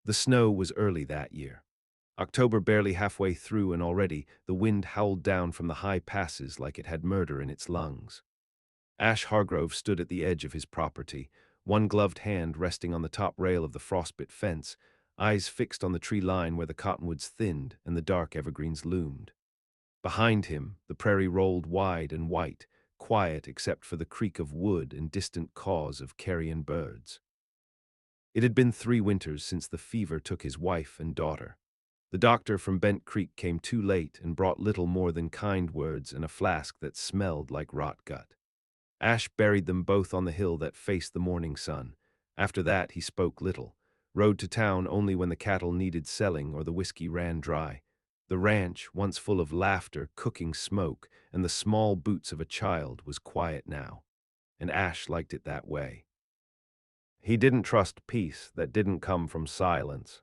The snow was early that year. October barely halfway through, and already the wind howled down from the high passes like it had murder in its lungs. Ash Hargrove stood at the edge of his property, one gloved hand resting on the top rail of the frostbit fence, eyes fixed on the tree line where the cottonwoods thinned and the dark evergreens loomed. Behind him, the prairie rolled wide and white, quiet except for the creak of wood and distant caws of carrion birds. It had been 3 winters since the fever took his wife and daughter. The doctor from Bent Creek came too late and brought little more than kind words and a flask that smelled like rot gut. Ash buried them both on the hill that faced the morning sun. After that he spoke little, rode to town only when the cattle needed selling or the whiskey ran dry. The ranch, once full of laughter, cooking smoke, and the small boots of a child, was quiet now, and Ash liked it that way. He didn't trust peace that didn't come from silence.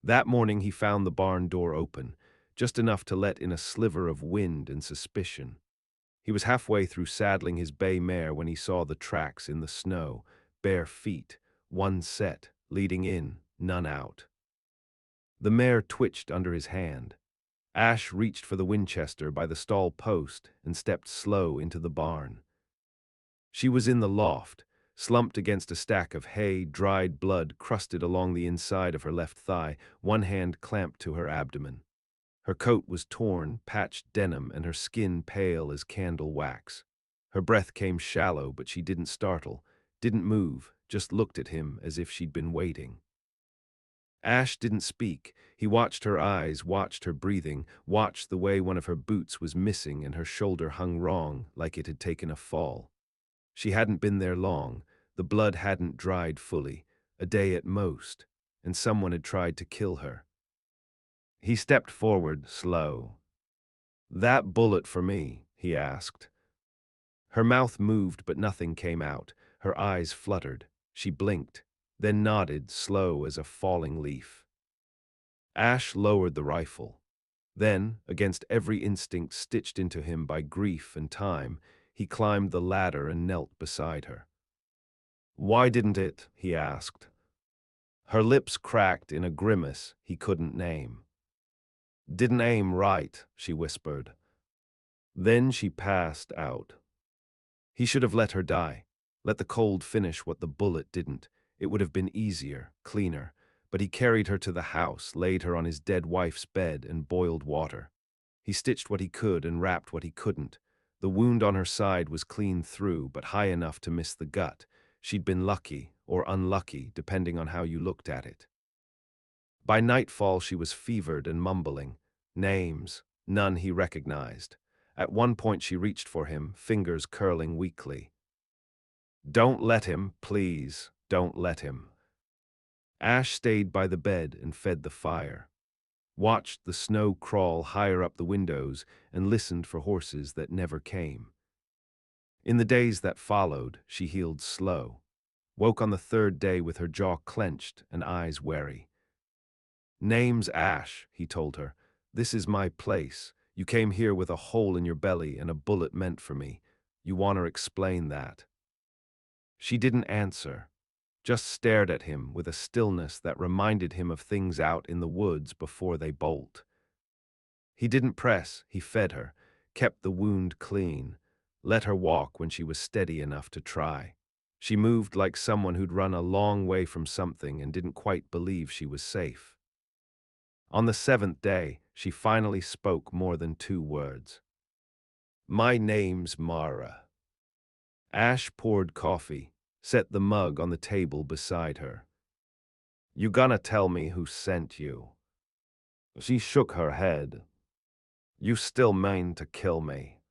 That morning he found the barn door open, just enough to let in a sliver of wind and suspicion. He was halfway through saddling his bay mare when he saw the tracks in the snow, bare feet, one set, leading in, none out. The mare twitched under his hand. Ash reached for the Winchester by the stall post and stepped slow into the barn. She was in the loft, slumped against a stack of hay, dried blood crusted along the inside of her left thigh, one hand clamped to her abdomen. Her coat was torn, patched denim, and her skin pale as candle wax. Her breath came shallow, but she didn't startle, didn't move, just looked at him as if she'd been waiting. Ash didn't speak. He watched her eyes, watched her breathing, watched the way one of her boots was missing and her shoulder hung wrong, like it had taken a fall. She hadn't been there long. The blood hadn't dried fully, a day at most, and someone had tried to kill her. He stepped forward, slow. "That bullet for me?" he asked. Her mouth moved, but nothing came out. Her eyes fluttered. She blinked, then nodded, slow as a falling leaf. Ash lowered the rifle. Then, against every instinct stitched into him by grief and time, he climbed the ladder and knelt beside her. "Why didn't it?" he asked. Her lips cracked in a grimace he couldn't name. "Didn't aim right," she whispered. Then she passed out. He should have let her die. Let the cold finish what the bullet didn't. It would have been easier, cleaner. But he carried her to the house, laid her on his dead wife's bed, and boiled water. He stitched what he could and wrapped what he couldn't. The wound on her side was clean through, but high enough to miss the gut. She'd been lucky, or unlucky, depending on how you looked at it. By nightfall she was fevered and mumbling. Names, none he recognized. At one point she reached for him, fingers curling weakly. "Don't let him, please, don't let him." Ash stayed by the bed and fed the fire, watched the snow crawl higher up the windows, and listened for horses that never came. In the days that followed, she healed slow, woke on the third day with her jaw clenched and eyes wary. "Name's Ash," he told her. "This is my place. You came here with a hole in your belly and a bullet meant for me. You want to explain that?" She didn't answer, just stared at him with a stillness that reminded him of things out in the woods before they bolt. He didn't press, he fed her, kept the wound clean, let her walk when she was steady enough to try. She moved like someone who'd run a long way from something and didn't quite believe she was safe. On the 7th day, she finally spoke more than 2 words. "My name's Mara." Ash poured coffee, set the mug on the table beside her. "You gonna tell me who sent you?" She shook her head. "You still mean to kill me?"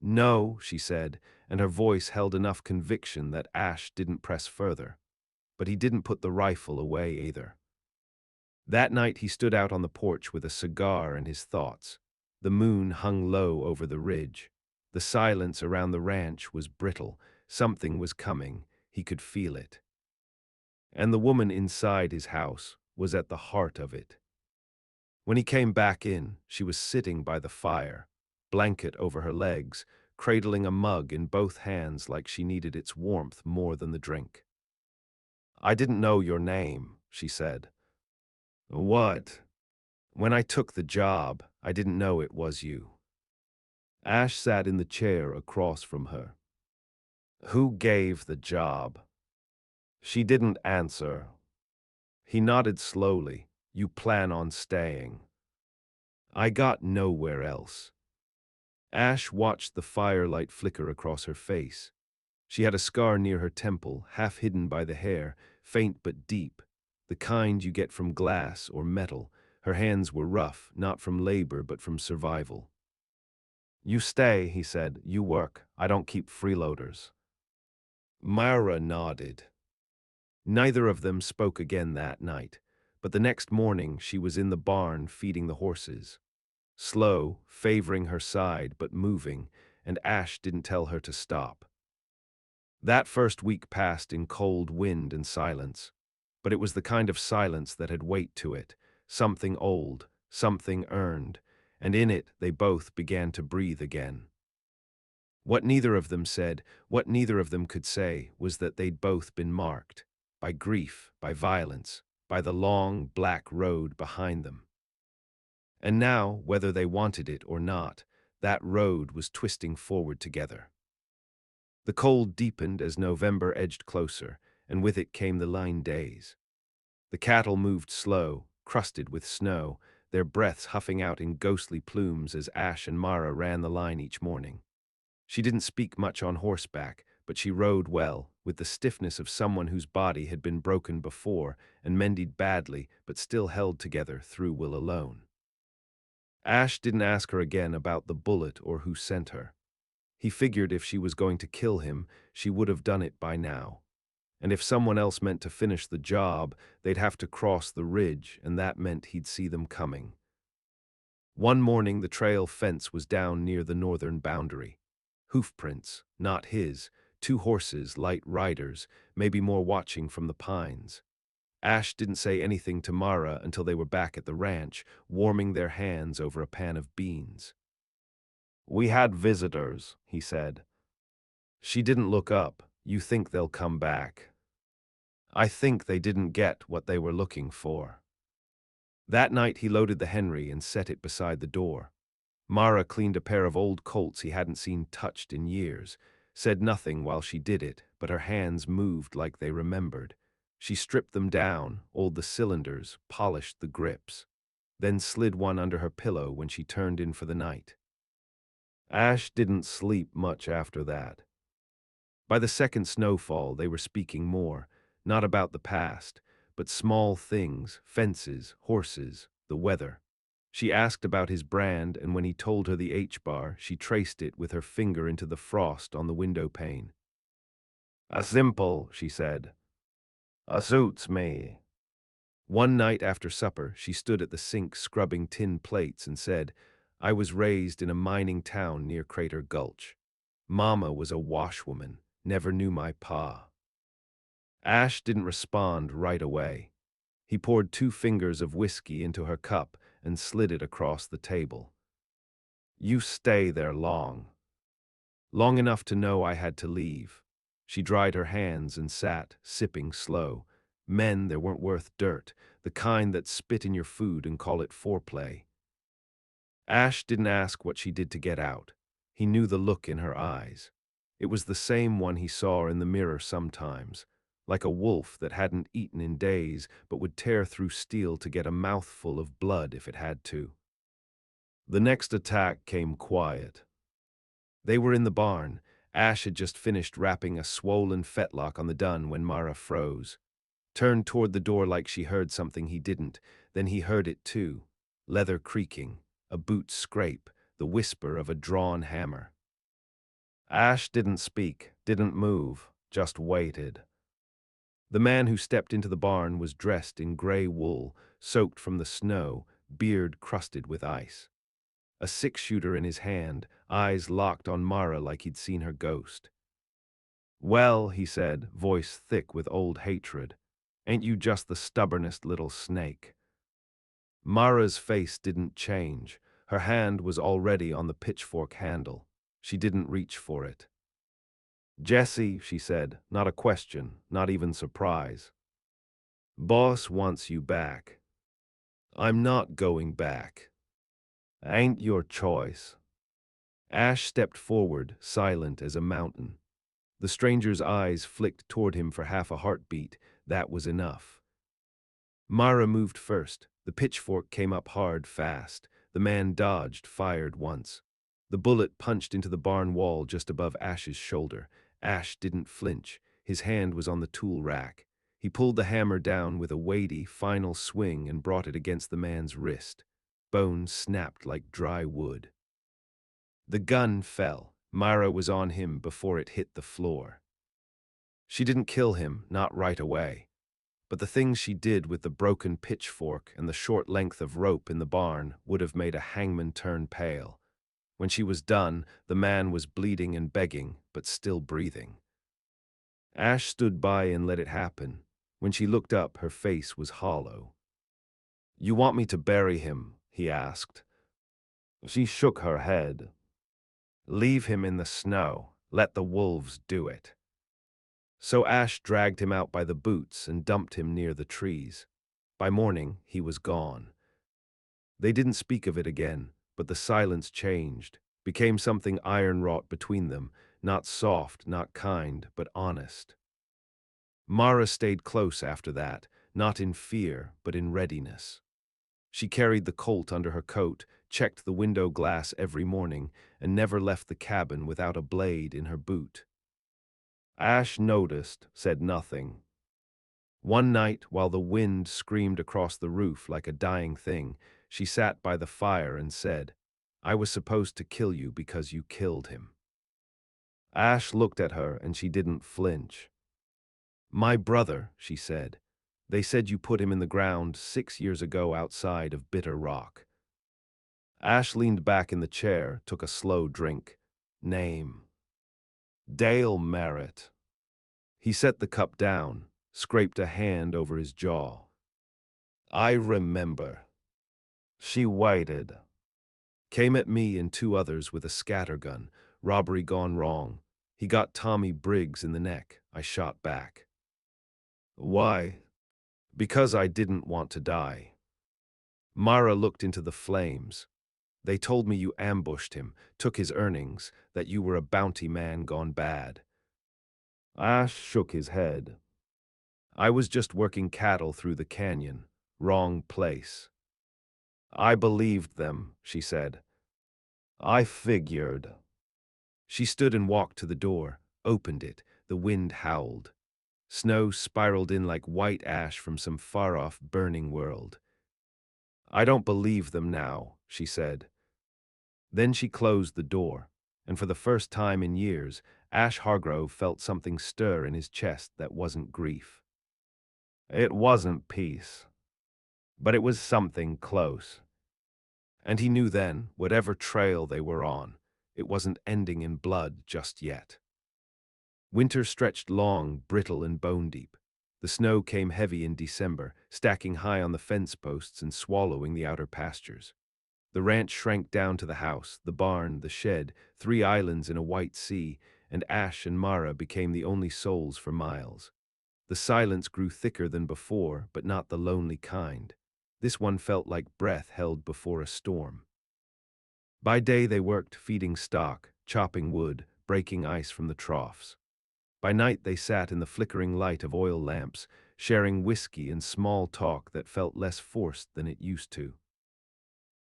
"No," she said, and her voice held enough conviction that Ash didn't press further. But he didn't put the rifle away either. That night he stood out on the porch with a cigar and his thoughts. The moon hung low over the ridge. The silence around the ranch was brittle. Something was coming. He could feel it. And the woman inside his house was at the heart of it. When he came back in, she was sitting by the fire, blanket over her legs, cradling a mug in both hands like she needed its warmth more than the drink. "I didn't know your name," she said. What? When I took the job, I didn't know it was you. Ash sat in the chair across from her. Who gave the job? She didn't answer. He nodded slowly. You plan on staying. I got nowhere else. Ash watched the firelight flicker across her face. She had a scar near her temple, half hidden by the hair, faint but deep, the kind you get from glass or metal. Her hands were rough, not from labor but from survival. You stay, he said. You work. I don't keep freeloaders. Myra nodded. Neither of them spoke again that night, but the next morning she was in the barn feeding the horses. Slow, favoring her side but moving, and Ash didn't tell her to stop. That first week passed in cold wind and silence, but it was the kind of silence that had weight to it, something old, something earned, and in it they both began to breathe again. What neither of them said, what neither of them could say, was that they'd both been marked, by grief, by violence, by the long, black road behind them. And now, whether they wanted it or not, that road was twisting forward together. The cold deepened as November edged closer, and with it came the line days. The cattle moved slow, crusted with snow, their breaths huffing out in ghostly plumes as Ash and Mara ran the line each morning. She didn't speak much on horseback, but she rode well, with the stiffness of someone whose body had been broken before and mended badly but still held together through will alone. Ash didn't ask her again about the bullet or who sent her. He figured if she was going to kill him, she would have done it by now. And if someone else meant to finish the job, they'd have to cross the ridge, and that meant he'd see them coming. One morning the trail fence was down near the northern boundary. Hoofprints, not his, two horses, light riders, maybe more watching from the pines. Ash didn't say anything to Mara until they were back at the ranch, warming their hands over a pan of beans. We had visitors, he said. She didn't look up. You think they'll come back? I think they didn't get what they were looking for. That night he loaded the Henry and set it beside the door. Mara cleaned a pair of old Colts he hadn't seen touched in years, said nothing while she did it, but her hands moved like they remembered. She stripped them down, oiled the cylinders, polished the grips, then slid one under her pillow when she turned in for the night. Ash didn't sleep much after that. By the second snowfall, they were speaking more, not about the past, but small things, fences, horses, the weather. She asked about his brand, and when he told her the H-bar, she traced it with her finger into the frost on the window pane. A simple, she said. A suits me. One night after supper, she stood at the sink scrubbing tin plates and said, I was raised in a mining town near Crater Gulch. Mama was a washwoman, never knew my pa. Ash didn't respond right away. He poured 2 fingers of whiskey into her cup and slid it across the table. You stay there long. Long enough to know I had to leave. She dried her hands and sat, sipping slow. Men that weren't worth dirt, the kind that spit in your food and call it foreplay. Ash didn't ask what she did to get out. He knew the look in her eyes. It was the same one he saw in the mirror sometimes, like a wolf that hadn't eaten in days but would tear through steel to get a mouthful of blood if it had to. The next attack came quiet. They were in the barn. Ash had just finished wrapping a swollen fetlock on the dun when Mara froze. Turned toward the door like she heard something he didn't. Then he heard it too. Leather creaking, a boot scrape, the whisper of a drawn hammer. Ash didn't speak, didn't move, just waited. The man who stepped into the barn was dressed in gray wool, soaked from the snow, beard crusted with ice. A 6-shooter in his hand, eyes locked on Mara like he'd seen her ghost. Well, he said, voice thick with old hatred, ain't you just the stubbornest little snake? Mara's face didn't change. Her hand was already on the pitchfork handle. She didn't reach for it. Jesse, she said, not a question, not even surprise. Boss wants you back. I'm not going back. Ain't your choice. Ash stepped forward, silent as a mountain. The stranger's eyes flicked toward him for half a heartbeat. That was enough. Mara moved first. The pitchfork came up hard, fast. The man dodged, fired once. The bullet punched into the barn wall just above Ash's shoulder. Ash didn't flinch. His hand was on the tool rack. He pulled the hammer down with a weighty, final swing and brought it against the man's wrist. Bones snapped like dry wood. The gun fell. Myra was on him before it hit the floor. She didn't kill him, not right away. But the things she did with the broken pitchfork and the short length of rope in the barn would have made a hangman turn pale. When she was done, the man was bleeding and begging, but still breathing. Ash stood by and let it happen. When she looked up, her face was hollow. "You want me to bury him?" he asked. She shook her head. "Leave him in the snow. Let the wolves do it." So Ash dragged him out by the boots and dumped him near the trees. By morning, he was gone. They didn't speak of it again, but the silence changed, became something iron-wrought between them, not soft, not kind, but honest. Mara stayed close after that, not in fear, but in readiness. She carried the Colt under her coat, checked the window glass every morning, and never left the cabin without a blade in her boot. Ash noticed, said nothing. One night, while the wind screamed across the roof like a dying thing, she sat by the fire and said, "I was supposed to kill you because you killed him." Ash looked at her and she didn't flinch. "My brother," she said. "They said you put him in the ground 6 years ago outside of Bitter Rock." Ash leaned back in the chair, took a slow drink. "Name." "Dale Merritt." He set the cup down, scraped a hand over his jaw. "I remember." She waited. Came at me and two others with a scattergun. Robbery gone wrong. He got Tommy Briggs in the neck. I shot back. "Why?" "Because I didn't want to die." Mara looked into the flames. "They told me you ambushed him, took his earnings, that you were a bounty man gone bad." Ash shook his head. "I was just working cattle through the canyon. Wrong place." "I believed them," she said. "I figured." She stood and walked to the door, opened it. The wind howled. Snow spiraled in like white ash from some far-off burning world. "I don't believe them now," she said. Then she closed the door, and for the first time in years, Ash Hargrove felt something stir in his chest that wasn't grief. It wasn't peace, but it was something close. And he knew then, whatever trail they were on, it wasn't ending in blood just yet. Winter stretched long, brittle, and bone-deep. The snow came heavy in December, stacking high on the fence posts and swallowing the outer pastures. The ranch shrank down to the house, the barn, the shed, 3 islands in a white sea, and Ash and Mara became the only souls for miles. The silence grew thicker than before, but not the lonely kind. This one felt like breath held before a storm. By day they worked, feeding stock, chopping wood, breaking ice from the troughs. By night they sat in the flickering light of oil lamps, sharing whiskey and small talk that felt less forced than it used to.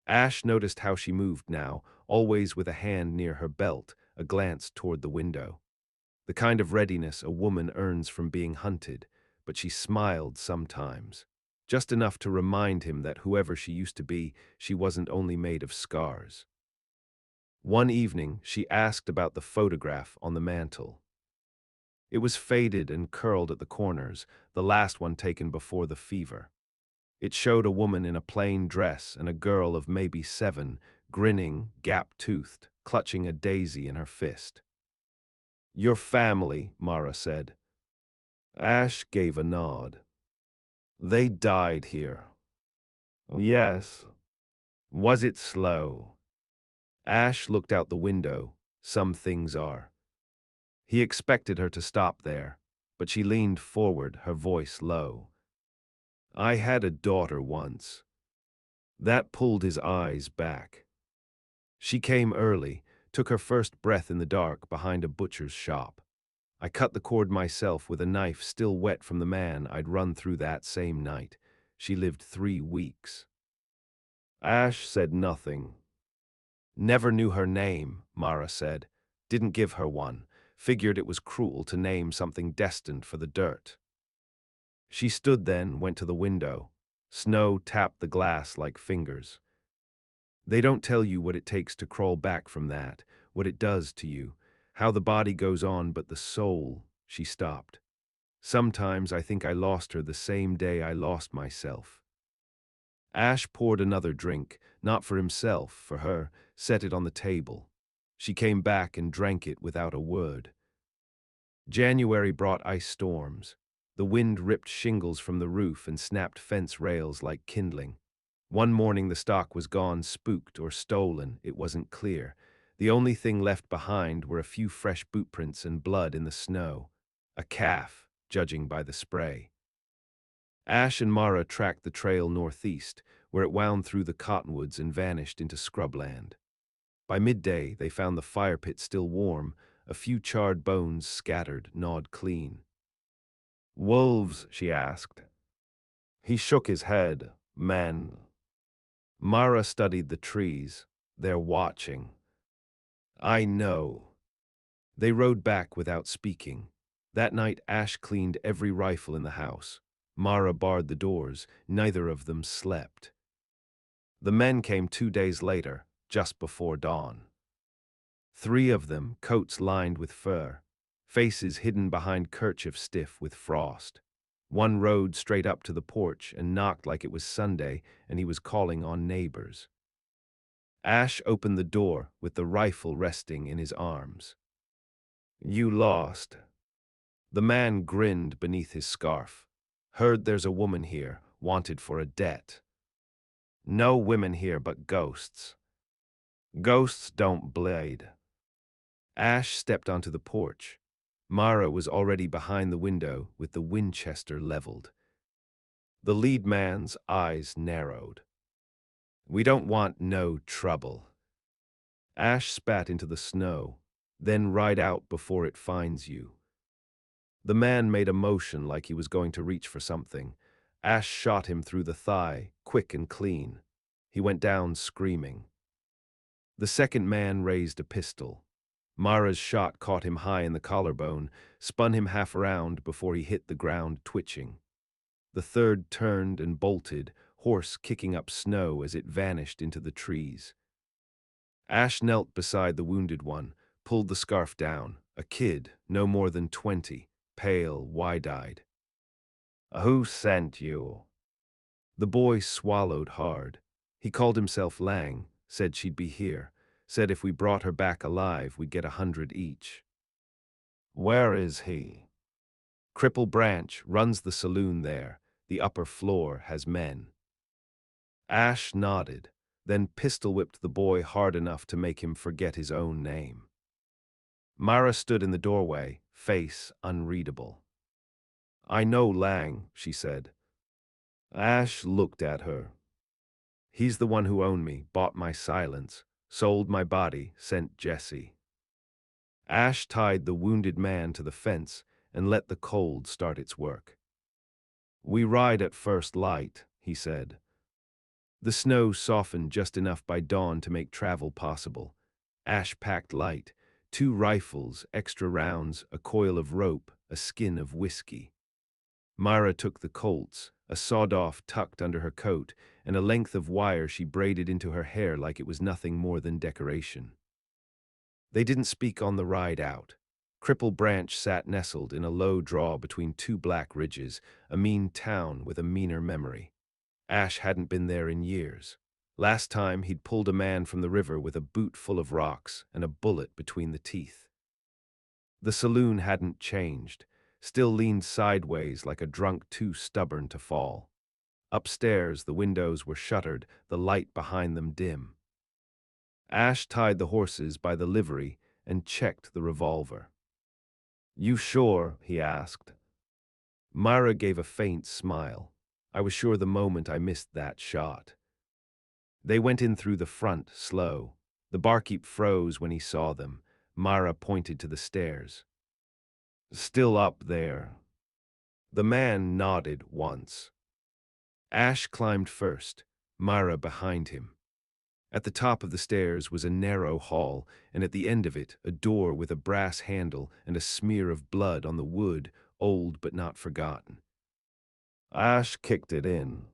Ash noticed how she moved now, always with a hand near her belt, a glance toward the window. The kind of readiness a woman earns from being hunted, but she smiled sometimes, just enough to remind him that whoever she used to be, she wasn't only made of scars. One evening, she asked about the photograph on the mantel. It was faded and curled at the corners, the last one taken before the fever. It showed a woman in a plain dress and a girl of maybe 7, grinning, gap-toothed, clutching a daisy in her fist. "Your family," Mara said. Ash gave a nod. "They died here." "Yes." "Was it slow?" Ash looked out the window. Some things are. He expected her to stop there, but she leaned forward, her voice low. I had a daughter once. That pulled his eyes back. She came early, took her first breath in the dark behind a butcher's shop. I cut the cord myself with a knife still wet from the man I'd run through that same night. She lived 3 weeks. Ash said nothing. Never knew her name, Mara said. Didn't give her one. Figured it was cruel to name something destined for the dirt. She stood then, went to the window. Snow tapped the glass like fingers. They don't tell you what it takes to crawl back from that, what it does to you, how the body goes on, but the soul. She stopped. Sometimes I think I lost her the same day I lost myself. Ash poured another drink, not for himself, for her, set it on the table. She came back and drank it without a word. January brought ice storms. The wind ripped shingles from the roof and snapped fence rails like kindling. One morning the stock was gone, spooked or stolen, it wasn't clear. The only thing left behind were a few fresh bootprints and blood in the snow. A calf, judging by the spray. Ash and Mara tracked the trail northeast, where it wound through the cottonwoods and vanished into scrubland. By midday, they found the fire pit still warm, a few charred bones scattered, gnawed clean. "Wolves?" she asked. He shook his head. "Men." Mara studied the trees. "They're watching." "I know." They rode back without speaking. That night Ash cleaned every rifle in the house. Mara barred the doors. Neither of them slept. The men came 2 days later, just before dawn. 3 of them, coats lined with fur, faces hidden behind kerchiefs stiff with frost. One rode straight up to the porch and knocked like it was Sunday and he was calling on neighbors. Ash opened the door with the rifle resting in his arms. "You lost." The man grinned beneath his scarf. "Heard there's a woman here, wanted for a debt." "No women here but ghosts." "Ghosts don't blade." Ash stepped onto the porch. Mara was already behind the window with the Winchester leveled. The lead man's eyes narrowed. "We don't want no trouble." Ash spat into the snow. "Then ride out before it finds you." The man made a motion like he was going to reach for something. Ash shot him through the thigh, quick and clean. He went down screaming. The second man raised a pistol. Mara's shot caught him high in the collarbone, spun him half around before he hit the ground twitching. The third turned and bolted, horse kicking up snow as it vanished into the trees. Ash knelt beside the wounded one, pulled the scarf down, a kid, no more than 20, pale, wide-eyed. "Who sent you?" The boy swallowed hard. He called himself Lang, said she'd be here, said if we brought her back alive we'd get 100 each. "Where is he?" "Cripple Branch, runs the saloon there. The upper floor has men." Ash nodded, then pistol-whipped the boy hard enough to make him forget his own name. Mara stood in the doorway, face unreadable. "I know Lang," she said. Ash looked at her. "He's the one who owned me, bought my silence, sold my body, sent Jesse." Ash tied the wounded man to the fence and let the cold start its work. "We ride at first light," he said. The snow softened just enough by dawn to make travel possible. Ash packed light, 2 rifles, extra rounds, a coil of rope, a skin of whiskey. Mara took the Colts, a sawed-off tucked under her coat, and a length of wire she braided into her hair like it was nothing more than decoration. They didn't speak on the ride out. Cripple Branch sat nestled in a low draw between 2 black ridges, a mean town with a meaner memory. Ash hadn't been there in years. Last time he'd pulled a man from the river with a boot full of rocks and a bullet between the teeth. The saloon hadn't changed, still leaned sideways like a drunk too stubborn to fall. Upstairs, the windows were shuttered, the light behind them dim. Ash tied the horses by the livery and checked the revolver. "You sure?" he asked. Myra gave a faint smile. I was sure the moment I missed that shot. They went in through the front, slow. The barkeep froze when he saw them. Mara pointed to the stairs. Still up there. The man nodded once. Ash climbed first, Mara behind him. At the top of the stairs was a narrow hall, and at the end of it, a door with a brass handle and a smear of blood on the wood, old but not forgotten. Ash kicked it in.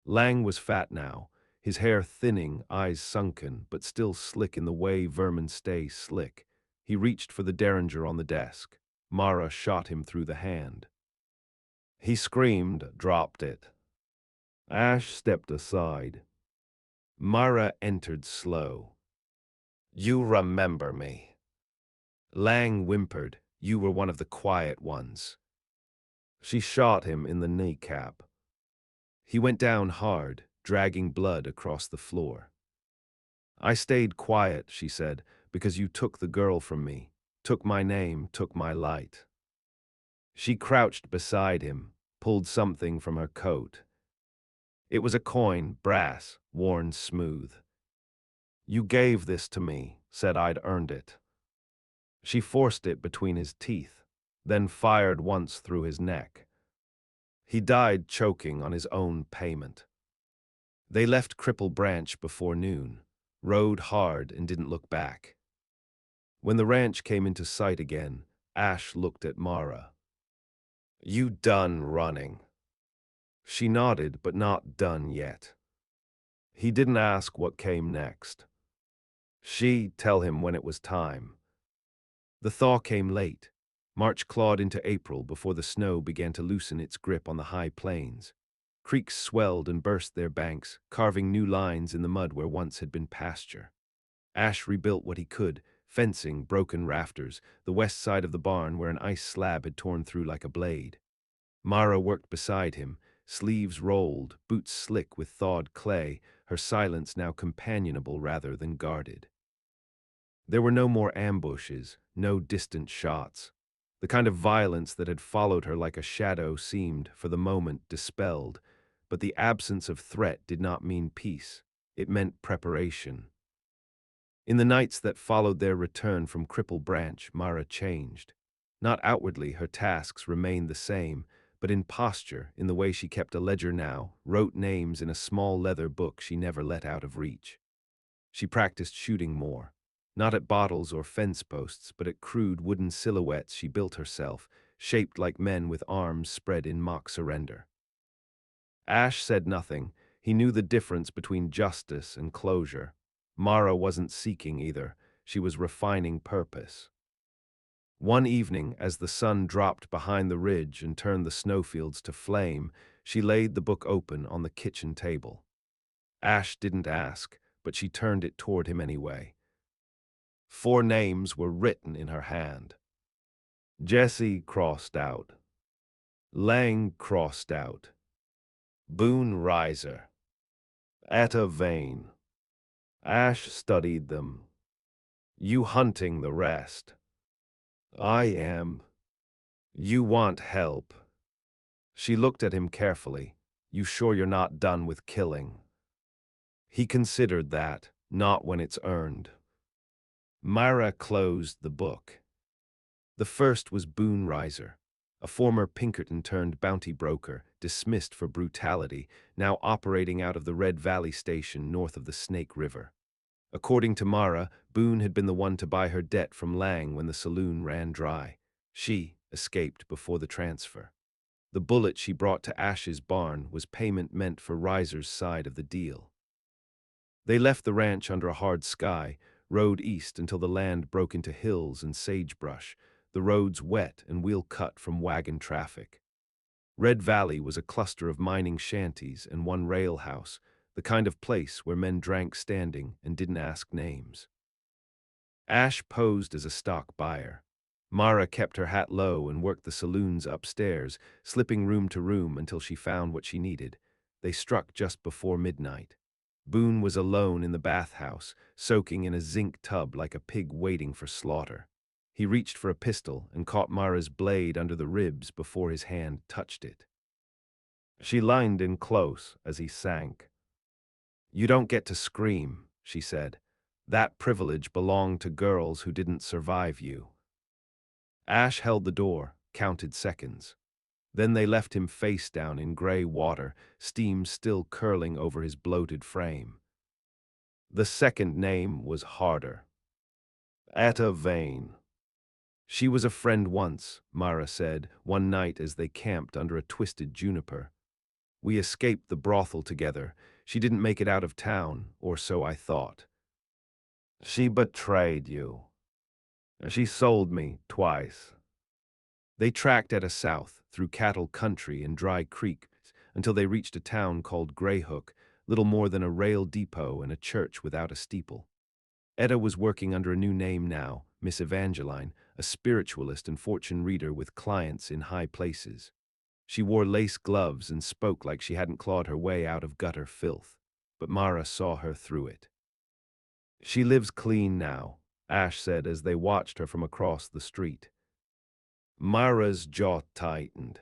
Lang was fat now, his hair thinning, eyes sunken, but still slick in the way vermin stay slick. He reached for the derringer on the desk. Mara shot him through the hand. He screamed, dropped it. Ash stepped aside. Mara entered slow. You remember me. Lang whimpered, you were one of the quiet ones. She shot him in the kneecap. He went down hard, dragging blood across the floor. I stayed quiet, she said, because you took the girl from me, took my name, took my light. She crouched beside him, pulled something from her coat. It was a coin, brass, worn smooth. You gave this to me, said I'd earned it. She forced it between his teeth, then fired once through his neck. He died choking on his own payment. They left Cripple Branch before noon, rode hard and didn't look back. When the ranch came into sight again, Ash looked at Mara. You done running? She nodded, but not done yet. He didn't ask what came next. She'd tell him when it was time. The thaw came late. March clawed into April before the snow began to loosen its grip on the high plains. Creeks swelled and burst their banks, carving new lines in the mud where once had been pasture. Ash rebuilt what he could, fencing, broken rafters, the west side of the barn where an ice slab had torn through like a blade. Mara worked beside him, sleeves rolled, boots slick with thawed clay, her silence now companionable rather than guarded. There were no more ambushes, no distant shots. The kind of violence that had followed her like a shadow seemed, for the moment, dispelled, but the absence of threat did not mean peace. It meant preparation. In the nights that followed their return from Cripple Branch, Mara changed. Not outwardly, her tasks remained the same, but in posture, in the way she kept a ledger now, wrote names in a small leather book she never let out of reach. She practiced shooting more. Not at bottles or fence posts, but at crude wooden silhouettes she built herself, shaped like men with arms spread in mock surrender. Ash said nothing. He knew the difference between justice and closure. Mara wasn't seeking either. She was refining purpose. One evening, as the sun dropped behind the ridge and turned the snowfields to flame, she laid the book open on the kitchen table. Ash didn't ask, but she turned it toward him anyway. 4 names were written in her hand. Jesse crossed out. Lang crossed out. Boone Riser. Etta Vane. Ash studied them. You hunting the rest. I am. You want help. She looked at him carefully. You sure you're not done with killing? He considered that, not when it's earned. Myra closed the book. The first was Boone Riser, a former Pinkerton-turned bounty broker, dismissed for brutality, now operating out of the Red Valley Station north of the Snake River. According to Mara, Boone had been the one to buy her debt from Lang when the saloon ran dry. She escaped before the transfer. The bullet she brought to Ash's barn was payment meant for Riser's side of the deal. They left the ranch under a hard sky, rode east until the land broke into hills and sagebrush, the roads wet and wheel-cut from wagon traffic. Red Valley was a cluster of mining shanties and one rail house, the kind of place where men drank standing and didn't ask names. Ash posed as a stock buyer. Mara kept her hat low and worked the saloons upstairs, slipping room to room until she found what she needed. They struck just before midnight. Boone was alone in the bathhouse, soaking in a zinc tub like a pig waiting for slaughter. He reached for a pistol and caught Mara's blade under the ribs before his hand touched it. She leaned in close as he sank. "You don't get to scream," she said. "That privilege belonged to girls who didn't survive you." Ash held the door, counted seconds. Then they left him face down in gray water, steam still curling over his bloated frame. The second name was harder. Etta Vane. She was a friend once, Mara said, one night as they camped under a twisted juniper. We escaped the brothel together. She didn't make it out of town, or so I thought. She betrayed you. She sold me twice. They tracked Etta south, through cattle country and dry creeks, until they reached a town called Greyhook, little more than a rail depot and a church without a steeple. Etta was working under a new name now, Miss Evangeline, a spiritualist and fortune reader with clients in high places. She wore lace gloves and spoke like she hadn't clawed her way out of gutter filth, but Mara saw her through it. She lives clean now, Ash said as they watched her from across the street. Mara's jaw tightened.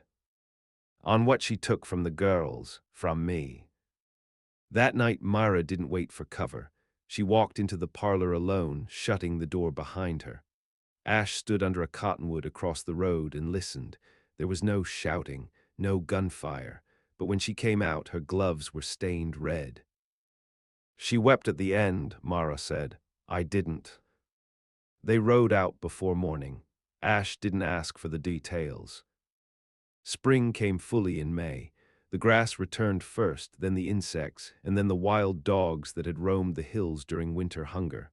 On what she took from the girls, from me. That night Mara didn't wait for cover. She walked into the parlor alone, shutting the door behind her. Ash stood under a cottonwood across the road and listened. There was no shouting, no gunfire, but when she came out, her gloves were stained red. She wept at the end, Mara said. I didn't. They rode out before morning. Ash didn't ask for the details. Spring came fully in May. The grass returned first, then the insects, and then the wild dogs that had roamed the hills during winter hunger.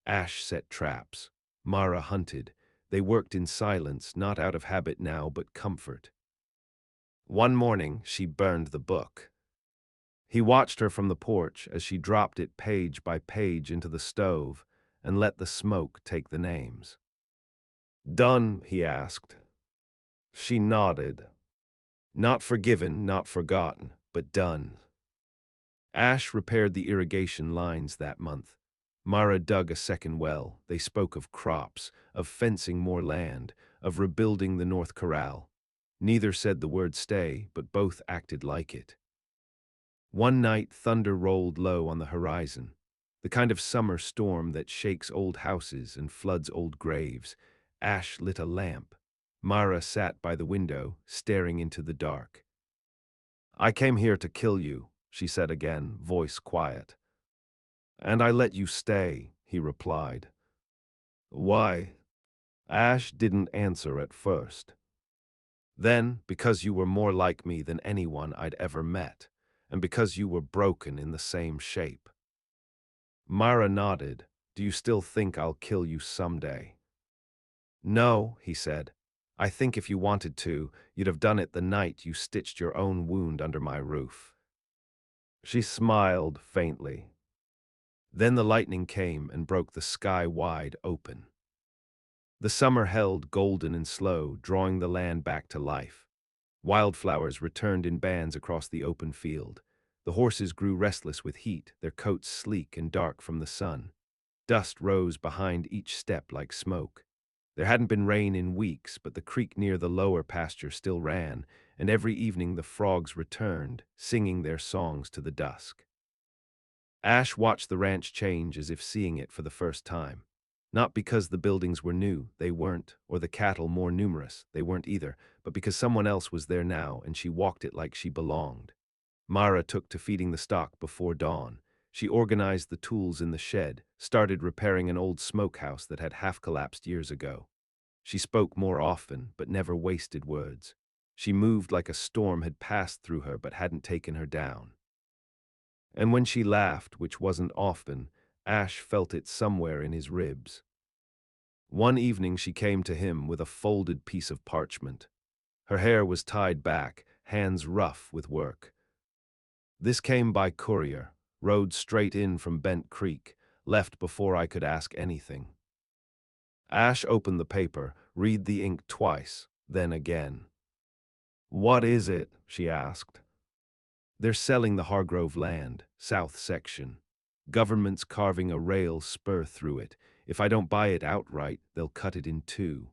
Ash set traps. Mara hunted. They worked in silence, not out of habit now, but comfort. One morning, she burned the book. He watched her from the porch as she dropped it page by page into the stove and let the smoke take the names. Done, he asked. She nodded. Not forgiven, not forgotten, but done. Ash repaired the irrigation lines that month. Mara dug a second well. They spoke of crops, of fencing more land, of rebuilding the North Corral. Neither said the word stay, but both acted like it. One night, thunder rolled low on the horizon, the kind of summer storm that shakes old houses and floods old graves. Ash lit a lamp. Mara sat by the window, staring into the dark. I came here to kill you, she said again, voice quiet. And I let you stay, he replied. Why? Ash didn't answer at first. Then, because you were more like me than anyone I'd ever met, and because you were broken in the same shape. Mara nodded. Do you still think I'll kill you someday? No, he said. I think if you wanted to, you'd have done it the night you stitched your own wound under my roof. She smiled faintly. Then the lightning came and broke the sky wide open. The summer held golden and slow, drawing the land back to life. Wildflowers returned in bands across the open field. The horses grew restless with heat, their coats sleek and dark from the sun. Dust rose behind each step like smoke. There hadn't been rain in weeks, but the creek near the lower pasture still ran, and every evening the frogs returned, singing their songs to the dusk. Ash watched the ranch change as if seeing it for the first time. Not because the buildings were new, they weren't, or the cattle more numerous, they weren't either, but because someone else was there now and she walked it like she belonged. Mara took to feeding the stock before dawn. She organized the tools in the shed, started repairing an old smokehouse that had half-collapsed years ago. She spoke more often, but never wasted words. She moved like a storm had passed through her but hadn't taken her down. And when she laughed, which wasn't often, Ash felt it somewhere in his ribs. One evening she came to him with a folded piece of parchment. Her hair was tied back, hands rough with work. This came by courier, rode straight in from Bent Creek, left before I could ask anything. Ash opened the paper, read the ink twice, then again. What is it? She asked. They're selling the Hargrove land, south section. Government's carving a rail spur through it. If I don't buy it outright, they'll cut it in two.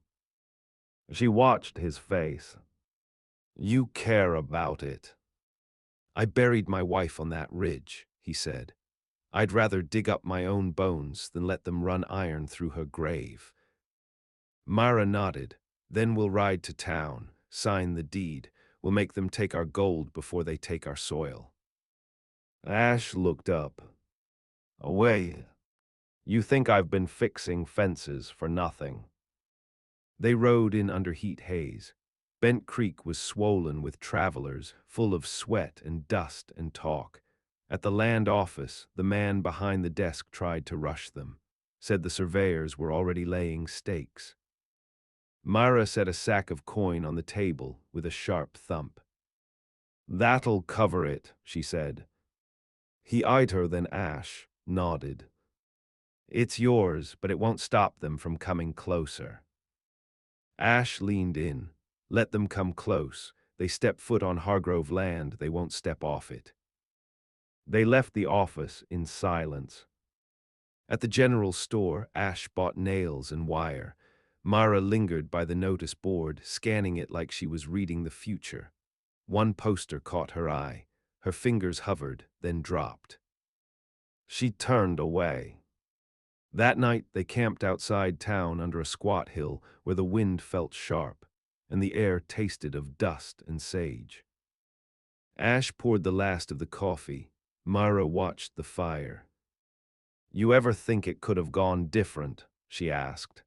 She watched his face. You care about it. I buried my wife on that ridge, he said. I'd rather dig up my own bones than let them run iron through her grave. Mara nodded. Then we'll ride to town, sign the deed. We'll make them take our gold before they take our soil. Ash looked up. Away. You think I've been fixing fences for nothing. They rode in under heat haze. Bent Creek was swollen with travelers, full of sweat and dust and talk. At the land office, the man behind the desk tried to rush them, said the surveyors were already laying stakes. Myra set a sack of coin on the table with a sharp thump. That'll cover it, she said. He eyed her, then Ash nodded. It's yours, but it won't stop them from coming closer. Ash leaned in. Let them come close. They step foot on Hargrove land, they won't step off it. They left the office in silence. At the general store, Ash bought nails and wire. Mara lingered by the notice board, scanning it like she was reading the future. One poster caught her eye. Her fingers hovered, then dropped. She turned away. That night they camped outside town under a squat hill where the wind felt sharp, and the air tasted of dust and sage. Ash poured the last of the coffee. Mara watched the fire. You ever think it could have gone different? She asked.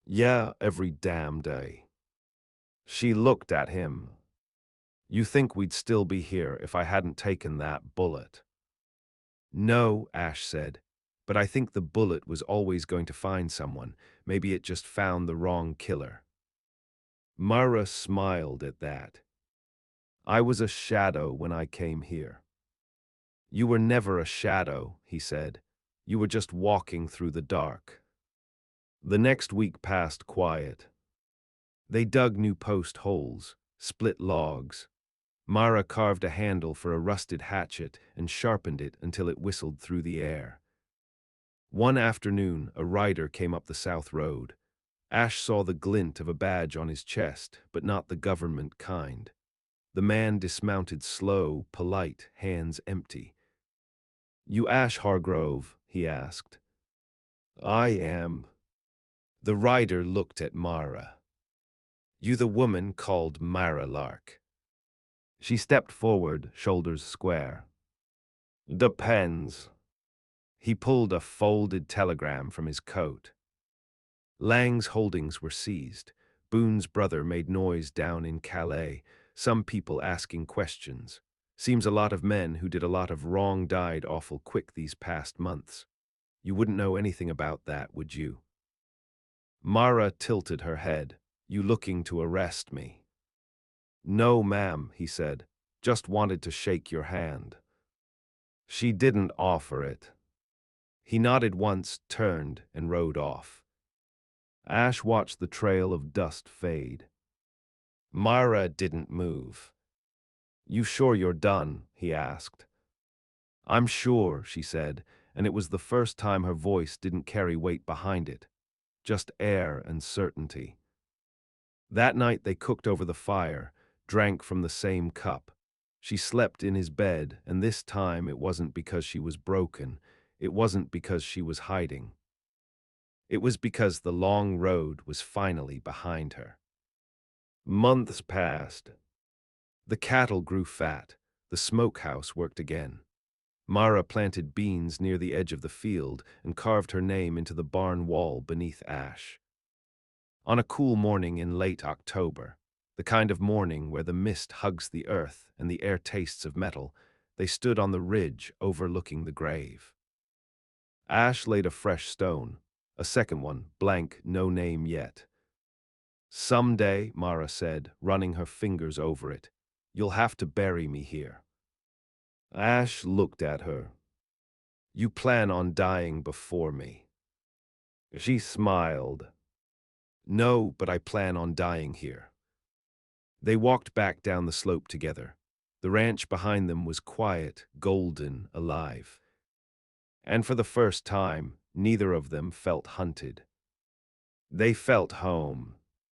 Yeah, every damn day. She looked at him. You think we'd still be here if I hadn't taken that bullet? No, Ash said, but I think the bullet was always going to find someone. Maybe it just found the wrong killer. Mara smiled at that. I was a shadow when I came here. You were never a shadow, he said. You were just walking through the dark. The next week passed quiet. They dug new post holes, split logs. Mara carved a handle for a rusted hatchet and sharpened it until it whistled through the air. One afternoon, a rider came up the south road. Ash saw the glint of a badge on his chest, but not the government kind. The man dismounted slow, polite, hands empty. You Ash Hargrove? He asked. I am. The rider looked at Mara. You the woman called Mara Lark. She stepped forward, shoulders square. Depends. He pulled a folded telegram from his coat. Lang's holdings were seized. Boone's brother made noise down in Calais, some people asking questions. Seems a lot of men who did a lot of wrong died awful quick these past months. You wouldn't know anything about that, would you? Mara tilted her head. You looking to arrest me? No, ma'am, he said. Just wanted to shake your hand. She didn't offer it. He nodded once, turned, and rode off. Ash watched the trail of dust fade. Mara didn't move. You sure you're done? He asked. I'm sure, she said, and it was the first time her voice didn't carry weight behind it, just air and certainty. That night they cooked over the fire, drank from the same cup. She slept in his bed, and this time it wasn't because she was broken. It wasn't because she was hiding. It was because the long road was finally behind her. Months passed. The cattle grew fat. The smokehouse worked again. Mara planted beans near the edge of the field and carved her name into the barn wall beneath Ash. On a cool morning in late October, the kind of morning where the mist hugs the earth and the air tastes of metal, they stood on the ridge overlooking the grave. Ash laid a fresh stone, a second one, blank, no name yet. Someday, Mara said, running her fingers over it, you'll have to bury me here. Ash looked at her. You plan on dying before me. She smiled. No, but I plan on dying here. They walked back down the slope together. The ranch behind them was quiet, golden, alive. And for the first time, neither of them felt hunted. They felt home.